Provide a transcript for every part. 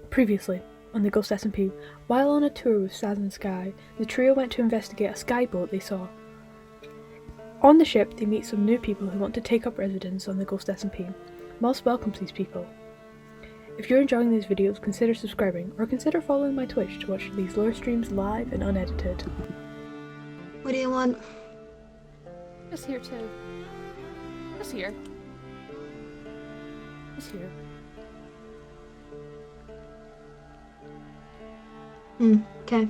Previously, on the GhostSMP, while on a tour with Saz and Sky, the trio went to investigate a skyboat they saw. On the ship, they meet some new people who want to take up residence on the GhostSMP. Moss welcomes these people. If you're enjoying these videos, consider subscribing, or consider following my Twitch to watch these lore streams live and unedited. What do you want? Just here to... Just here. Just here. Okay.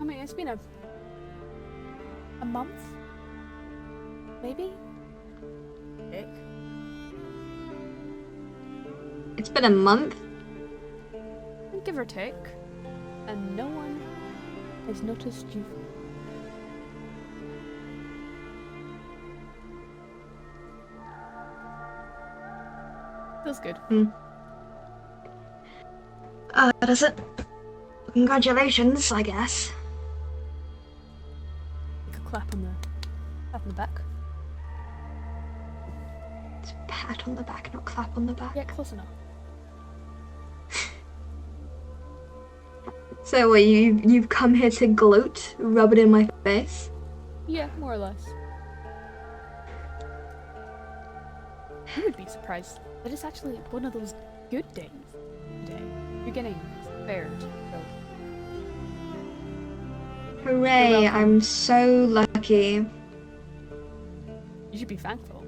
I mean, it's been a month? Maybe? Dick. It's been a month? Give or take. And no one has noticed you. Feels good. Does it? Congratulations, I guess. You could clap on the back. It's pat on the back, not clap on the back. Yeah, close enough. So what, you've come here to gloat, rub it in my face? Yeah, more or less. You would be surprised that it's actually one of those good days today. You're getting spared, so. Hooray, I'm so lucky. You should be thankful.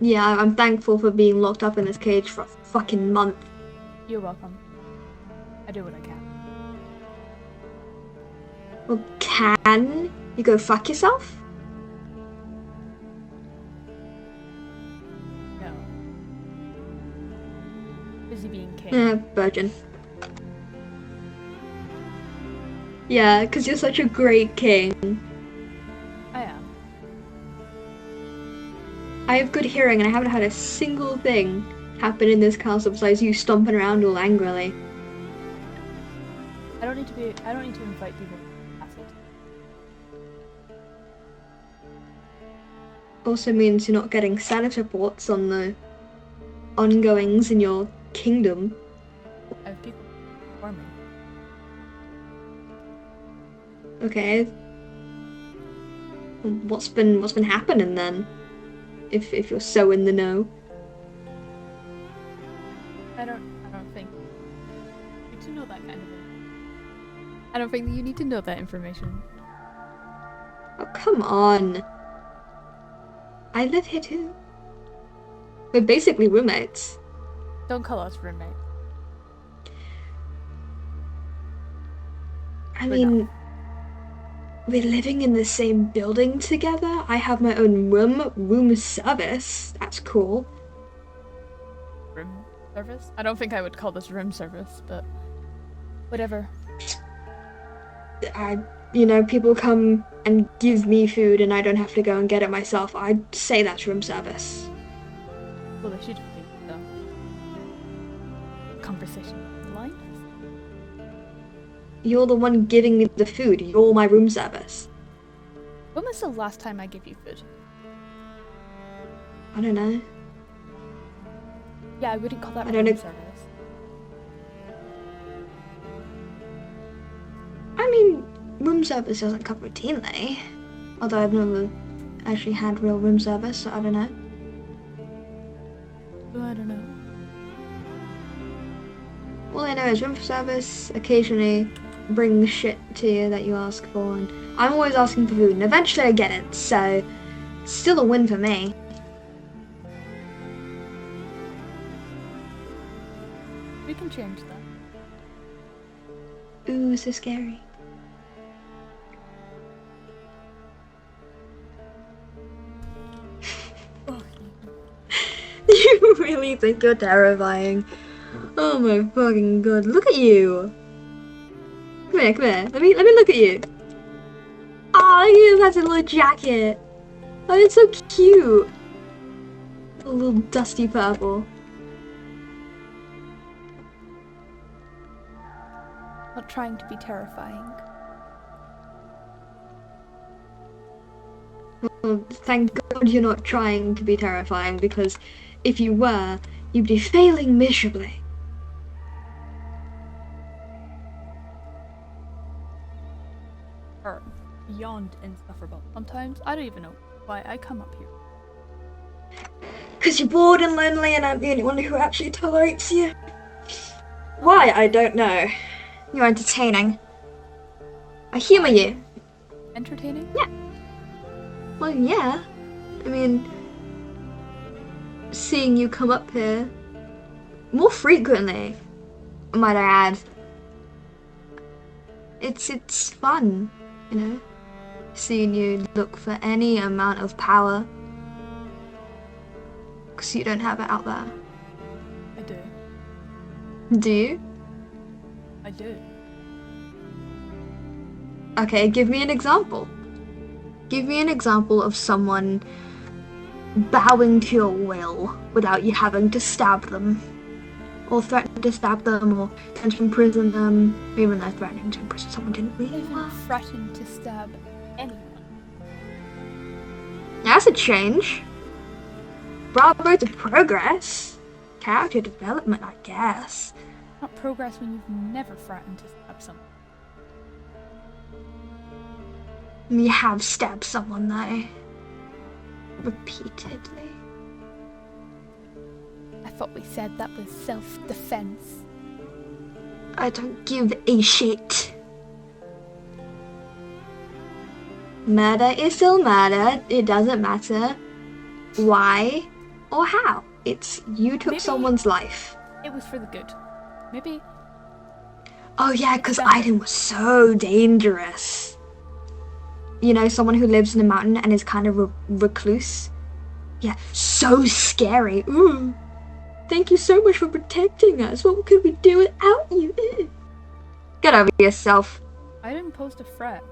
Yeah, I'm thankful for being locked up in this cage for a fucking month. You're welcome. I do what I can. Well, can you go fuck yourself? No. Busy being king. Virgin. Yeah, because you're such a great king. I am. I have good hearing and I haven't had a single thing happen in this castle besides you stomping around all angrily. I don't need to invite people to acid. Also means you're not getting status reports on the ongoings in your kingdom. I have people for me. Okay. What's been happening then? If you're so in the know. I don't think you need to know that kind of thing. I don't think that you need to know that information. Oh, come on. I live here too. We're basically roommates. Don't call us roommate. I mean, we're living in the same building together. I have my own room service. That's cool. Room service? I don't think I would call this room service, but whatever. People come and give me food and I don't have to go and get it myself. I'd say that's room service. Well, they should be, though. Conversation line? You're the one giving me the food. You're my room service. When was the last time I gave you food? I don't know. Yeah, I wouldn't call that I don't room know. service. I mean, room service doesn't come routinely. Although I've never actually had real room service, so I don't know. Oh, I don't know. All I know is room service occasionally brings shit to you that you ask for, and I'm always asking for food, and eventually I get it, so it's still a win for me. We can change that. Ooh, so scary. You really think you're terrifying? Oh my fucking god! Look at you. Come here, come here. Let me look at you. Oh, look at you. That's a little jacket. Oh, it's so cute. A little dusty purple. Not trying to be terrifying. Well, thank God you're not trying to be terrifying, because if you were, you'd be failing miserably. Or beyond insufferable. Sometimes I don't even know why I come up here. Because you're bored and lonely and I'm the only one who actually tolerates you. Why? I don't know. You're entertaining. I humour you. Entertaining? Yeah. Well, yeah. I mean, seeing you come up here more frequently, might I add. It's fun, you know? Seeing you look for any amount of power. Because you don't have it out there. I do. Do you? I do. Okay, give me an example. Give me an example of someone bowing to your will without you having to stab them. Or threaten to stab them, or threaten to imprison them, even though threatening to imprison someone didn't really Even work. threaten to stab anyone. That's a change. Bravo to progress. Character development, I guess. Not progress when you've never threatened to stab someone. You have stabbed someone though. Repeatedly. I thought we said that was self-defense. I don't give a shit. Murder is still murder. It doesn't matter why or how. It's you took Maybe- someone's life. It was for the good. Maybe Oh yeah, because better. Aiden was so dangerous. You know, someone who lives in a mountain and is kind of recluse. Yeah, so scary. Ooh. Thank you so much for protecting us. What could we do without you? Ew. Get over yourself. I didn't post a threat.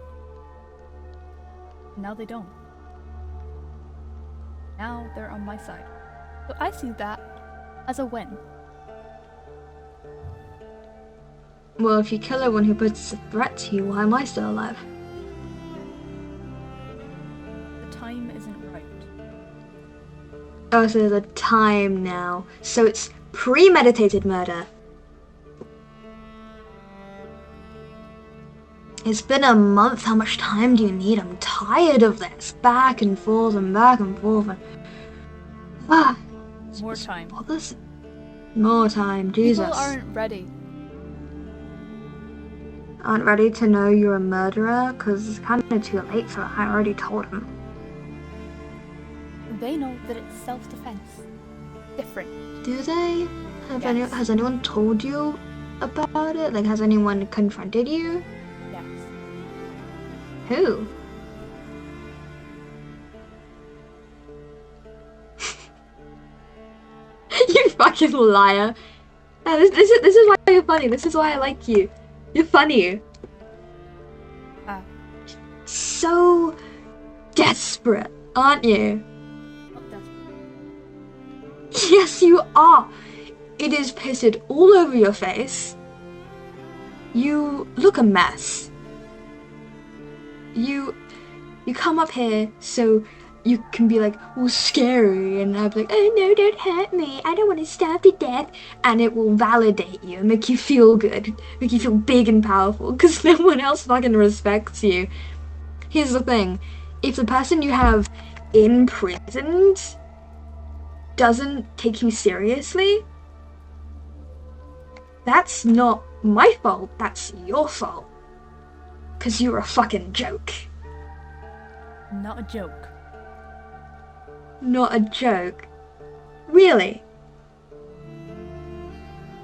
Now they don't. Now they're on my side. So I see that as a win. Well, if you kill everyone who puts a threat to you, why am I still alive? The time isn't right. Oh, so there's a time now. So it's premeditated murder. It's been a month. How much time do you need? I'm tired of this. Back and forth and back and forth. And... Ah. More time. Bothers. More time. Jesus. People aren't ready. Aren't ready to know you're a murderer? Because it's kind of too late for that. I already told him. They know that it's self-defense. Different. Do they? Yes. Has anyone told you about it? Like, has anyone confronted you? Yes. Who? You fucking liar. No, this is why you're funny. This is why I like you. You're funny. So desperate, aren't you? Not desperate. Yes, you are. It is pasted all over your face. You look a mess. You come up here so you can be like, well, scary, and I'll be like, oh no, don't hurt me. I don't want to starve to death. And it will validate you and make you feel good, make you feel big and powerful, because no one else fucking respects you. Here's the thing. If the person you have imprisoned doesn't take you seriously, that's not my fault, that's your fault. Because you're a fucking joke. Not a joke. Not a joke. Really?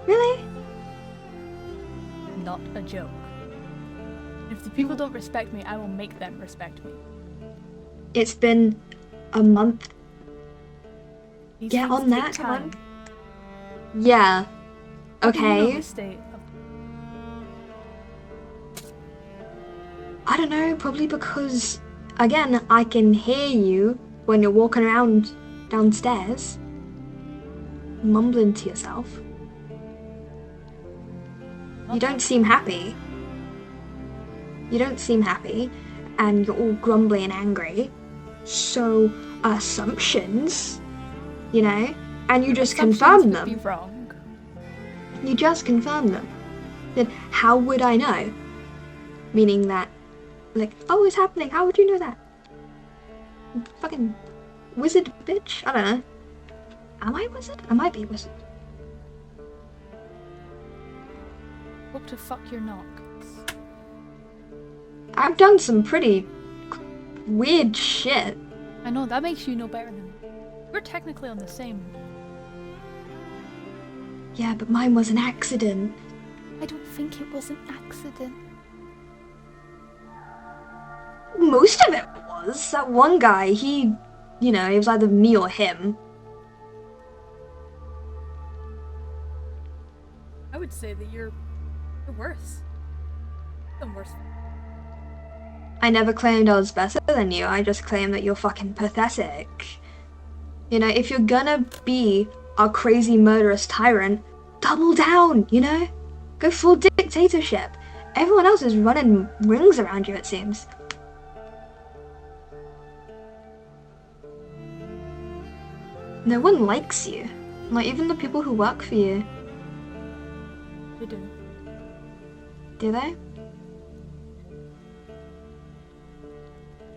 Really? Not a joke. If the people don't respect me, I will make them respect me. It's been a month. These Get things on take that time. one. Yeah. How do you know Okay. the state of- I don't know, probably because, again, I can hear you when you're walking around downstairs, mumbling to yourself. You don't seem happy. You don't seem happy, and you're all grumbly and angry. So, assumptions, you know, and you just Assumptions confirm could them. be wrong. You just confirm them. Then how would I know? Meaning that, like, oh, it's happening. How would you know that? Fucking wizard bitch. I don't know. Am I a wizard? I might be a wizard. Hope to fuck your knock. I've done some pretty weird shit. I know, that makes you no better than me. We're technically on the same. Yeah, but mine was an accident. I don't think it was an accident. Most of it was. That one guy, he, you know, it was either me or him. I would say that you're worse. I'm worse. I never claimed I was better than you. I just claimed that you're fucking pathetic. You know, if you're gonna be a crazy murderous tyrant, double down, you know? Go full dictatorship. Everyone else is running rings around you, it seems. No one likes you. Not even the people who work for you. They do. Do they?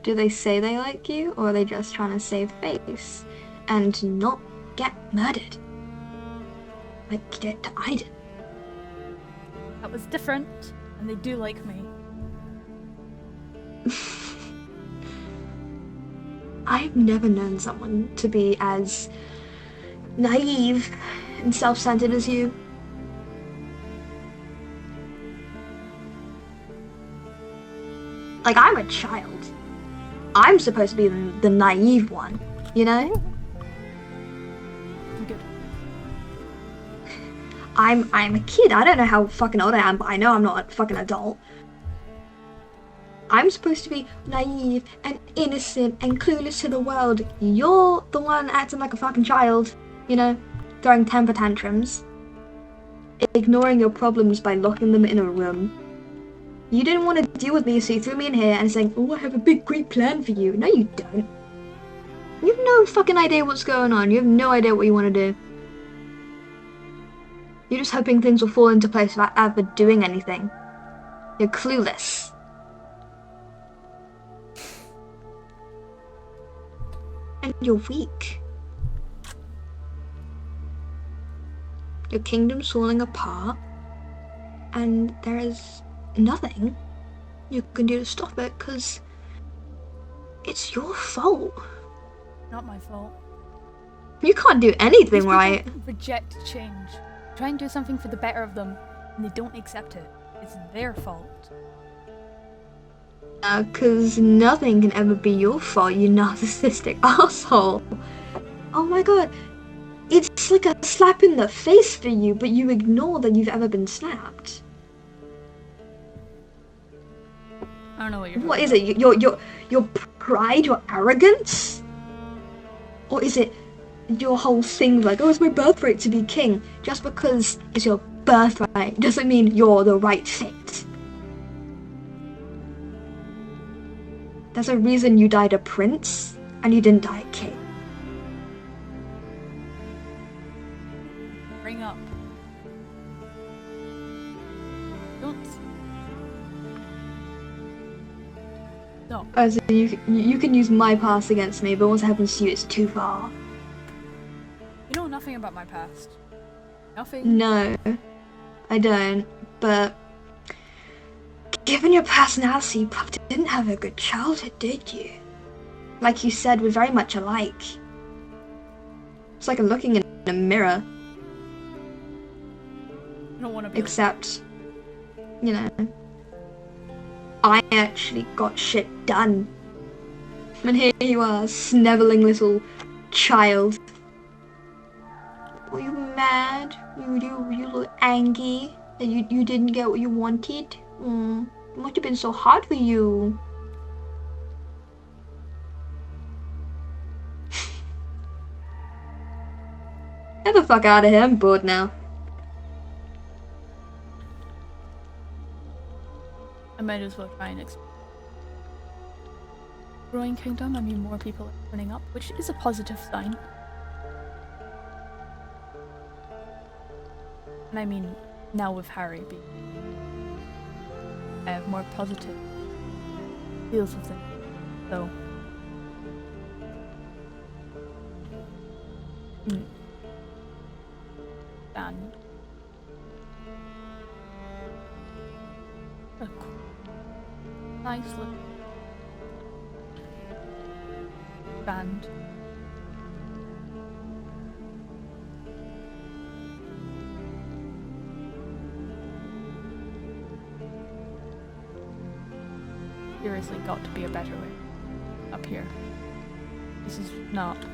Do they say they like you, or are they just trying to save face and not get murdered? Like I did. That was different, and they do like me. I've never known someone to be as naive and self-centered as you. Like, I'm a child. I'm supposed to be the naive one, you know? I'm good. I'm a kid. I don't know how fucking old I am, but I know I'm not a fucking adult. I'm supposed to be naive and innocent and clueless to the world. You're the one acting like a fucking child, you know, throwing temper tantrums, ignoring your problems by locking them in a room. You didn't want to deal with me, so you threw me in here and saying, oh, I have a big, great plan for you. No, you don't. You have no fucking idea what's going on. You have no idea what you want to do. You're just hoping things will fall into place without ever doing anything. You're clueless. And you're weak. Your kingdom's falling apart, and there is nothing you can do to stop it, because it's your fault. Not my fault. You can't do anything These people right. reject change. Try and do something for the better of them, and they don't accept it. It's their fault. Because nothing can ever be your fault, you narcissistic asshole. Oh my god. It's like a slap in the face for you, but you ignore that you've ever been slapped. I don't know what you're What talking is it? Your pride, your arrogance? Or is it your whole thing like, oh, it's my birthright to be king? Just because it's your birthright doesn't mean you're the right fit. There's a reason you died a prince, and you didn't die a king. Bring up. Don't. No. So you can use my past against me, but once it happens to you, it's too far. You know nothing about my past. Nothing. No, I don't, but given your personality, you probably didn't have a good childhood, did you? Like you said, we're very much alike. It's like looking in a mirror. I don't want to be. Except, you know, I actually got shit done. And here you are, sniveling little child. Were you mad? You look angry that you didn't get what you wanted? It must have been so hard for you. Get the fuck out of here, I'm bored now. I might as well try and growing kingdom. I mean, more people are turning up, which is a positive sign. And I mean, now with Harry being more positive feels of things. So, and a nice little band. Seriously, got to be a better way up here. This is not it.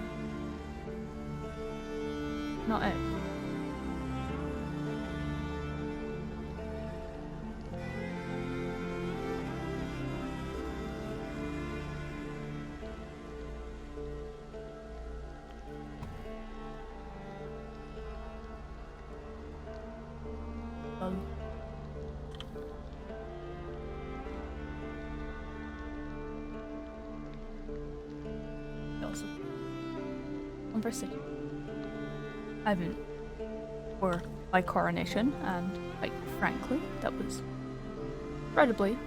Also, conversation. Ivan, for my coronation, and quite frankly, that was incredibly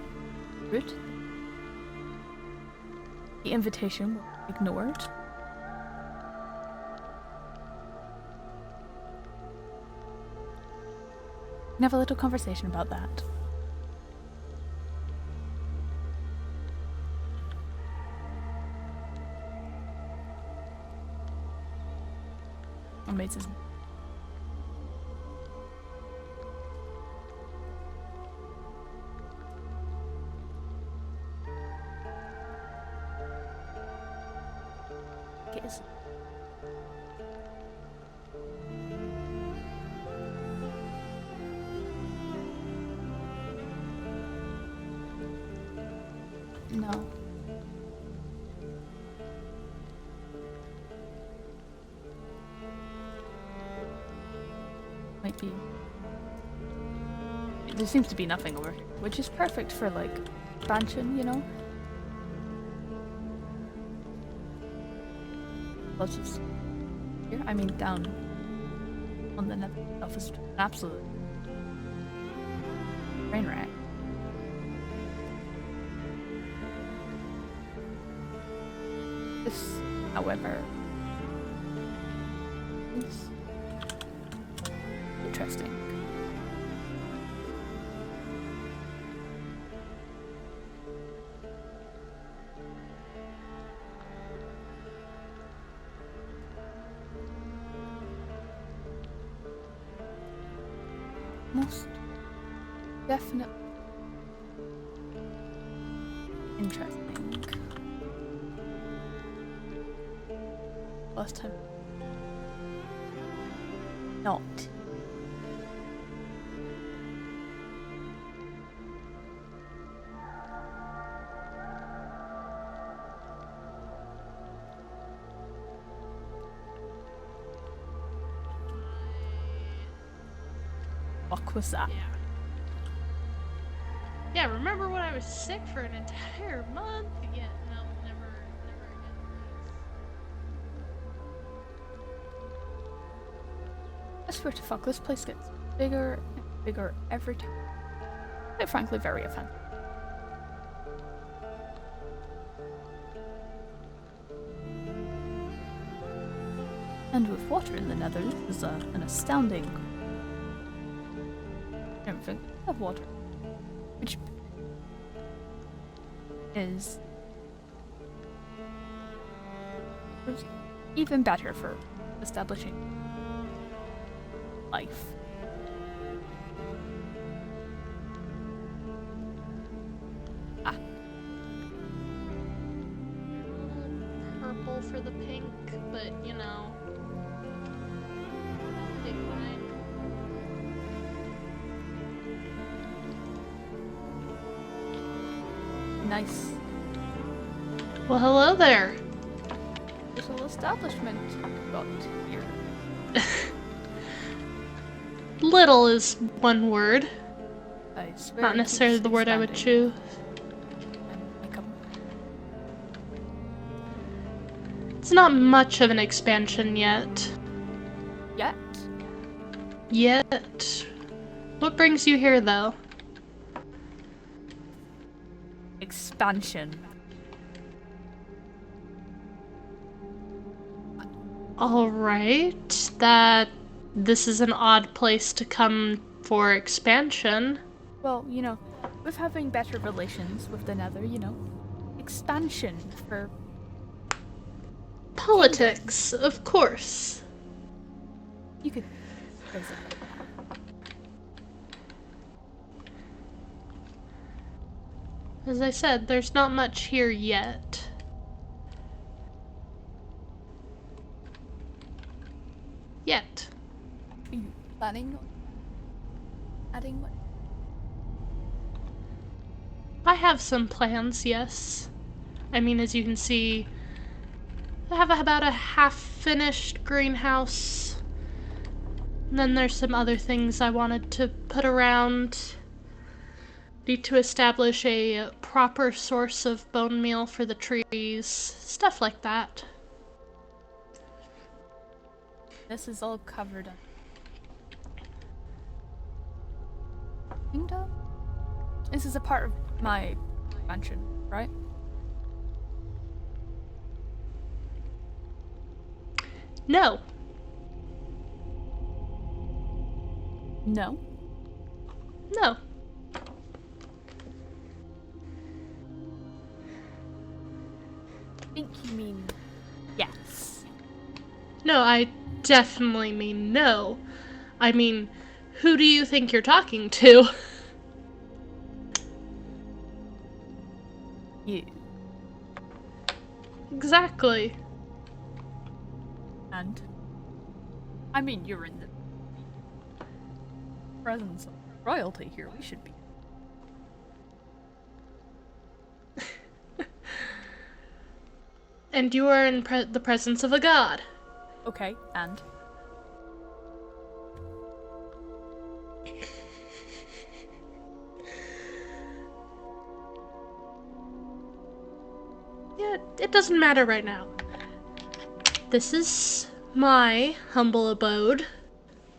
rude. The invitation was ignored. We can have a little conversation about that. Amazing. Guess. No. Might be. There seems to be nothing over here, which is perfect for like expansion, you know? Let's just here. I mean, down on the nether stuff is an absolute train wreck. This, however, is interesting. Most definitely interesting. Last time. Not. What was that? Yeah, remember when I was sick for an entire month? Yeah, no, never again, please. I swear to fuck, this place gets bigger and bigger every time. Quite frankly, very offensive. And with water in the nether, this is an astounding everything of water, which is even better for establishing life. Ah. Purple for the pink, but you know, they fine. Nice. Well, hello there. Little establishment got here. Little is one word. I swear Not it necessarily keeps the word I would expanding. choose. And It's not much of an expansion yet. Yet? Yet. What brings you here, though? Expansion. Alright, this is an odd place to come for expansion. Well, you know, with having better relations with the nether, you know, expansion for Politics, of course. you could phrase it. As I said, there's not much here yet. Yet. Are you planning on adding what? I have some plans, yes. I mean, as you can see, I have about a half-finished greenhouse. And then there's some other things I wanted to put around. Need to establish a proper source of bone meal for the trees. Stuff like that. This is all covered up. Kinda? This is a part of my expansion, right? No. No. No. I think you mean yes. No, I definitely mean no. I mean, who do you think you're talking to? You. Exactly. And? I mean, you're in the presence of royalty here. We should be. And you are in the presence of a god. Okay, and? Yeah, it doesn't matter right now. This is my humble abode.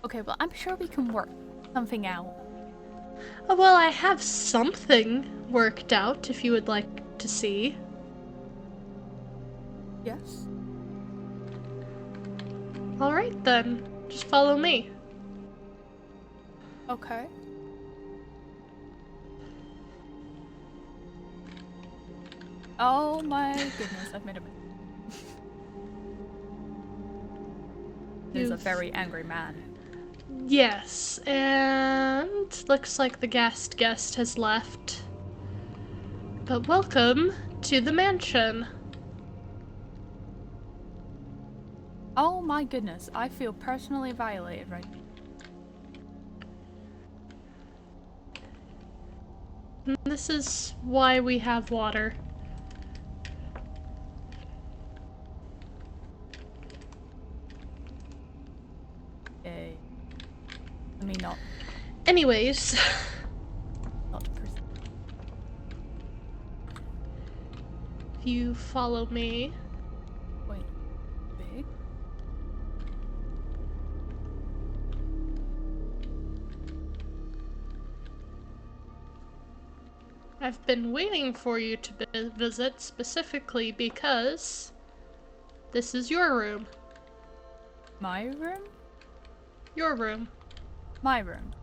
Okay, well, I'm sure we can work something out. Oh, well, I have something worked out if you would like to see. Yes? Alright then, just follow me. Okay. Oh my goodness, I've made a mistake. There's a very angry man. Yes, and looks like the guest has left. But welcome to the mansion. Oh my goodness, I feel personally violated right now. And this is why we have water. Okay. I mean, not Anyways, person. if you follow me. Wait. Big? I've been waiting for you to visit specifically because this is your room. My room? Your room. My room.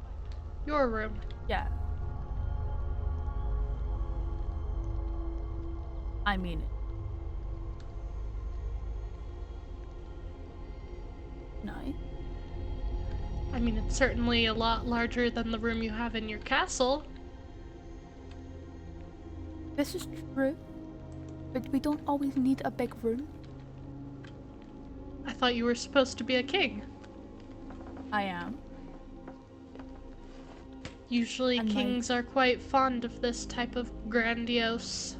Your room. Yeah. I mean it. Nice. I mean, it's certainly a lot larger than the room you have in your castle. This is true. But we don't always need a big room. I thought you were supposed to be a king. I am. Usually And kings are quite fond of this type of grandiose.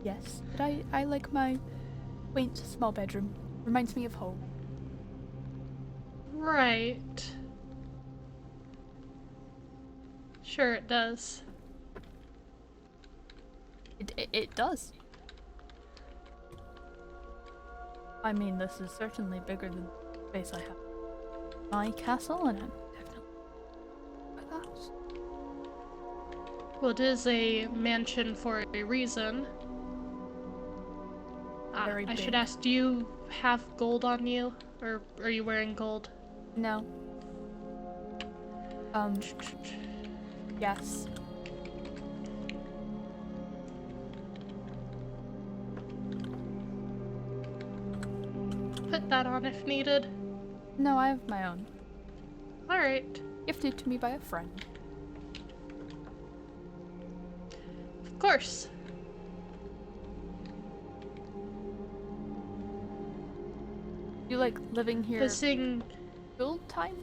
Yes. But I like my quaint small bedroom. Reminds me of home. Right. Sure it does. It does. I mean, this is certainly bigger than the space I have. My castle, and I'm definitely like that. Well, it is a mansion for a reason. Very I should big. ask, do you have gold on you? Or are you wearing gold? No. Yes. Put that on if needed. No, I have my own. Alright. Gifted to me by a friend. Of course. You like living here Visiting full time?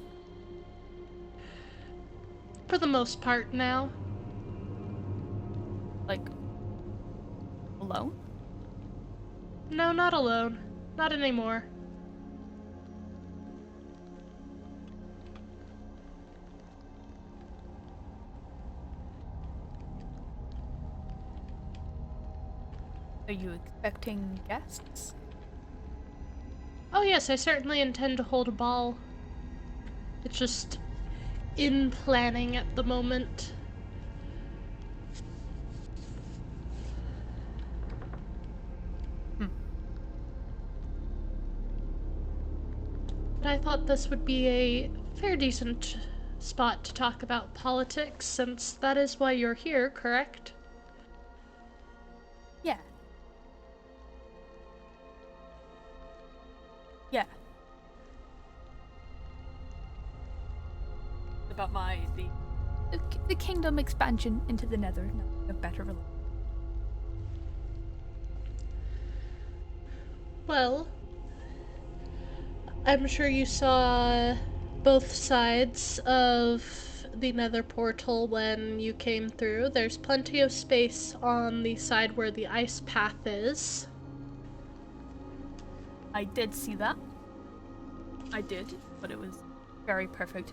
for the most part now. Like alone? No, not alone. Not anymore. Are you expecting guests? Oh yes, I certainly intend to hold a ball. It's just in planning at the moment. But I thought this would be a fair decent spot to talk about politics, since that is why you're here, correct? Yeah. Yeah. About the kingdom expansion into the nether, no, a better relation. Well, I'm sure you saw both sides of the nether portal when you came through. There's plenty of space on the side where the ice path is. I did see that. I did, but it was very perfect.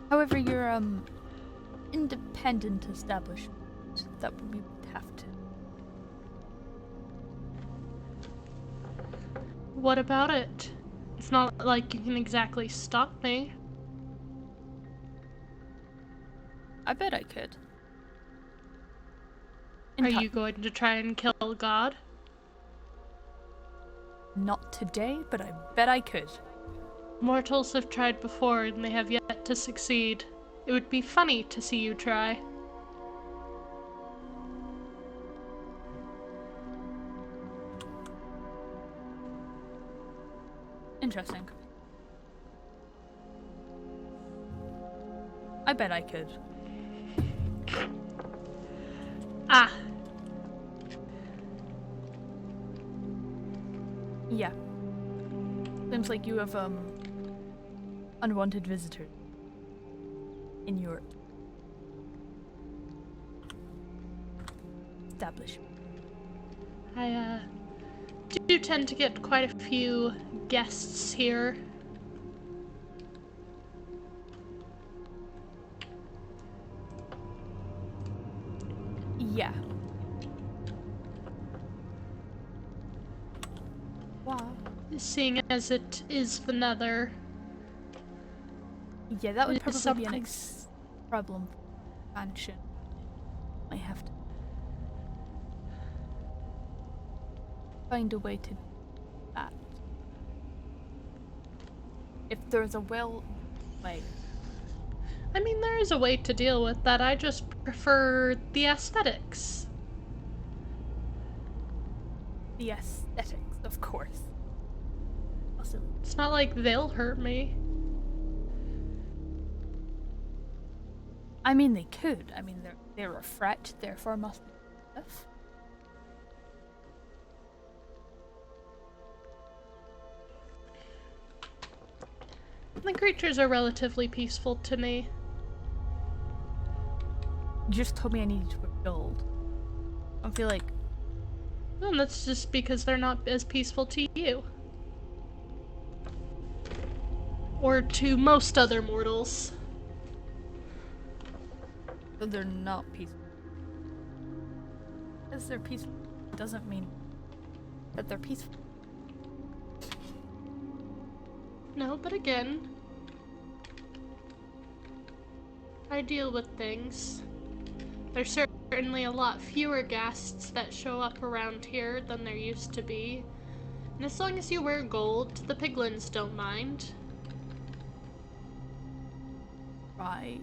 However, your independent establishment that we would have to. What about it? It's not like you can exactly stop me. I bet I could. Are you going to try and kill God? Not today, but I bet I could. Mortals have tried before and they have yet to succeed. It would be funny to see you try. Interesting. I bet I could. Ah, Yeah. Seems like you have unwanted visitors in your establishment. I do tend to get quite a few guests here. Yeah. Wow. Seeing as it is the nether. Yeah, that would It is probably be an something- problem for expansion. I have to find a way to do that. If there's a way. I mean, there is a way to deal with that. I just prefer the aesthetics. The aesthetics, of course. Also, It's not like they'll hurt me. I mean, they could. I mean, they're a threat, therefore must be stuff. The creatures are relatively peaceful to me. You just told me I needed to build. I feel like And that's just because they're not as peaceful to you. Or to most other mortals. they're not peaceful. Because they're peaceful doesn't mean that they're peaceful. No, but again, I deal with things. There's certainly a lot fewer guests that show up around here than there used to be. And as long as you wear gold, the piglins don't mind. Right.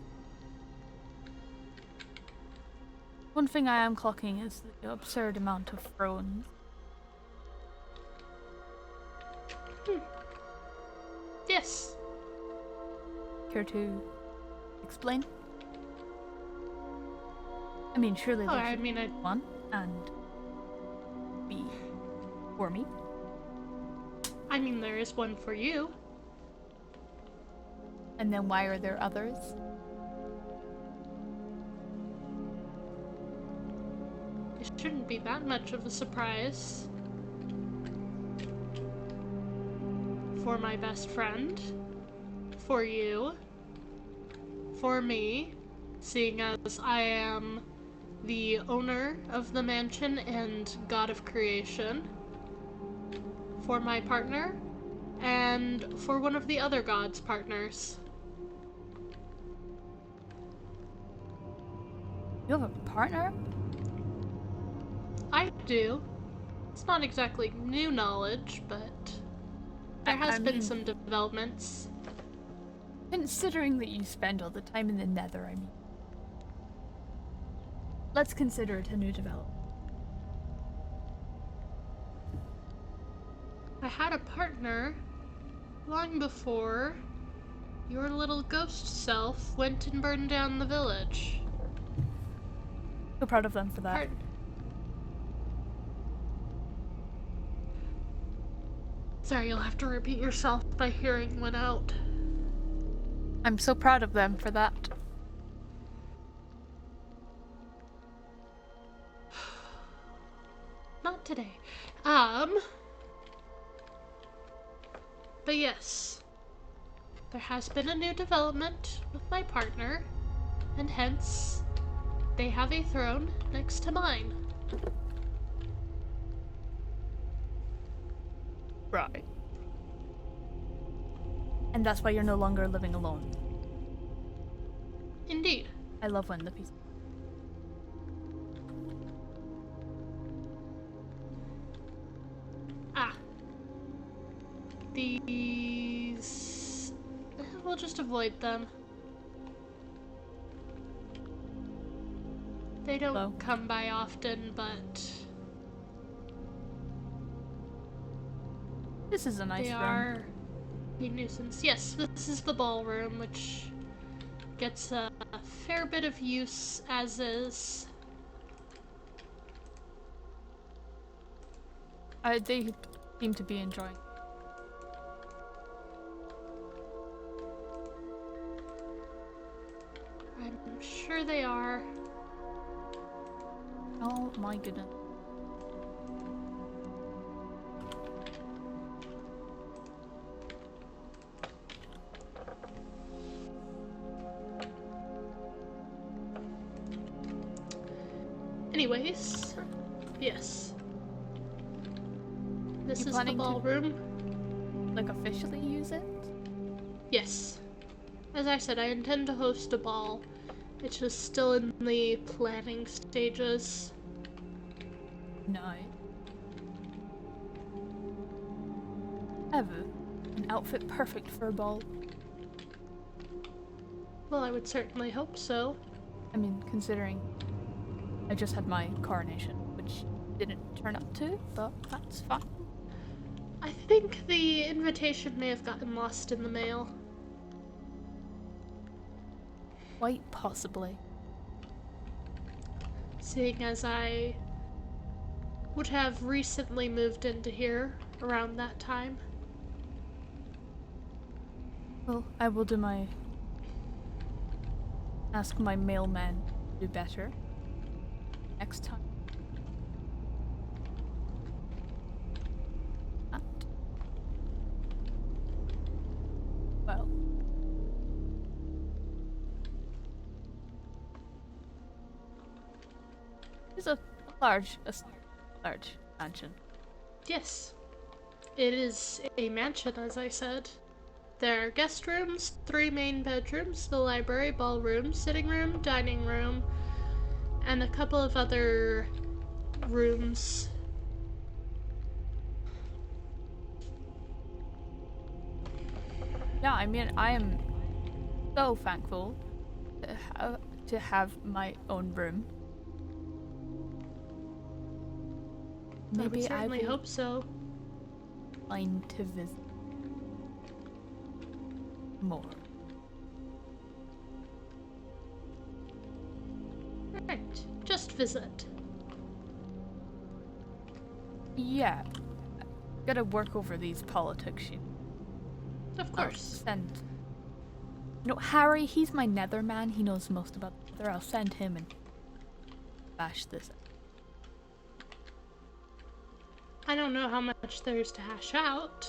One thing I am clocking is the absurd amount of thrones. Yes. Care to explain? I mean, surely Oh, there I should mean, be one and be for me. there is one for you. And then why are there others? It shouldn't be that much of a surprise. For my best friend. For you. For me. Seeing as I am the owner of the mansion and god of creation. For my partner. And for one of the other gods' partners. You have a partner? I do. It's not exactly new knowledge, but there has been some developments. Considering that you spend all the time in the nether, I mean. Let's consider it a new development. I had a partner long before your little ghost self went and burned down the village. So proud of them for that. Sorry, you'll have to repeat yourself. My hearing went out. I'm so proud of them for that. Not today. But yes. There has been a new development with my partner, and hence, they have a throne next to mine. Right. And that's why you're no longer living alone. Indeed. I love when the piece. These... We'll just avoid them. They don't come by often, but... This is a nice they room. are a nuisance. Yes, this is the ballroom, which gets a fair bit of use as is. They seem to be enjoying. I'm sure they are. Oh my goodness. Anyways, yes. This You is the planning to- ballroom. Like officially use it? Yes. As I said, I intend to host a ball. It's just still in the planning stages. No. Ever. An outfit perfect for a ball. Well, I would certainly hope so. I mean, considering I just had my coronation, which didn't turn up to, but that's fine. I think the invitation may have gotten lost in the mail. Quite possibly. Seeing as I would have recently moved into here around that time. Well, I will do my... ask my mailman to do better next time. And... well... it's a large mansion. Yes. It is a mansion, as I said. There are guest rooms, 3 main bedrooms, the library, ballroom, sitting room, dining room, and a couple of other rooms. Yeah, I mean, I am so thankful to have my own room. I would Maybe I certainly will hope so. find to visit more. Right, just visit. Yeah, gotta work over these politics. Of I'll course. send. You know, Harry, he's my nether man. He knows most about the nether. I'll send him and bash this. I don't know how much there's to hash out.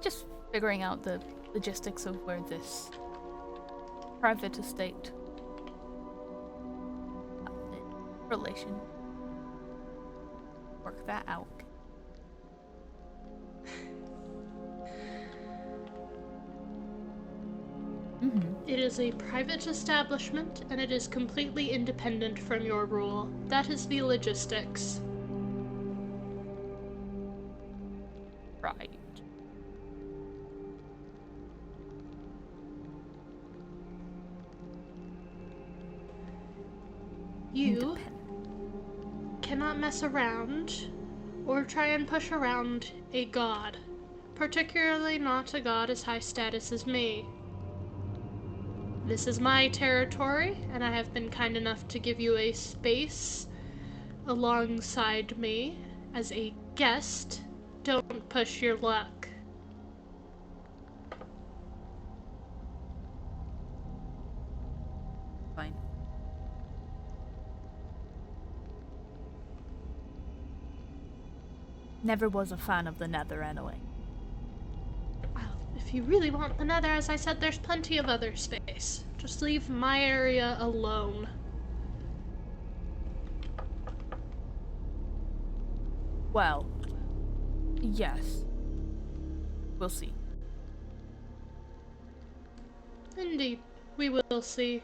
Just figuring out the logistics of where this private estate relation. Work that out. It is a private establishment, and it is completely independent from your rule. That is the logistics. Right. You cannot mess around or try and push around a god, particularly not a god as high status as me. This is my territory, and I have been kind enough to give you a space alongside me as a guest. Don't push your luck. Fine. Never was a fan of the nether anyway. Well, if you really want the nether, as I said, there's plenty of other space. Just leave my area alone. Well, yes. We'll see. Indeed, we will see.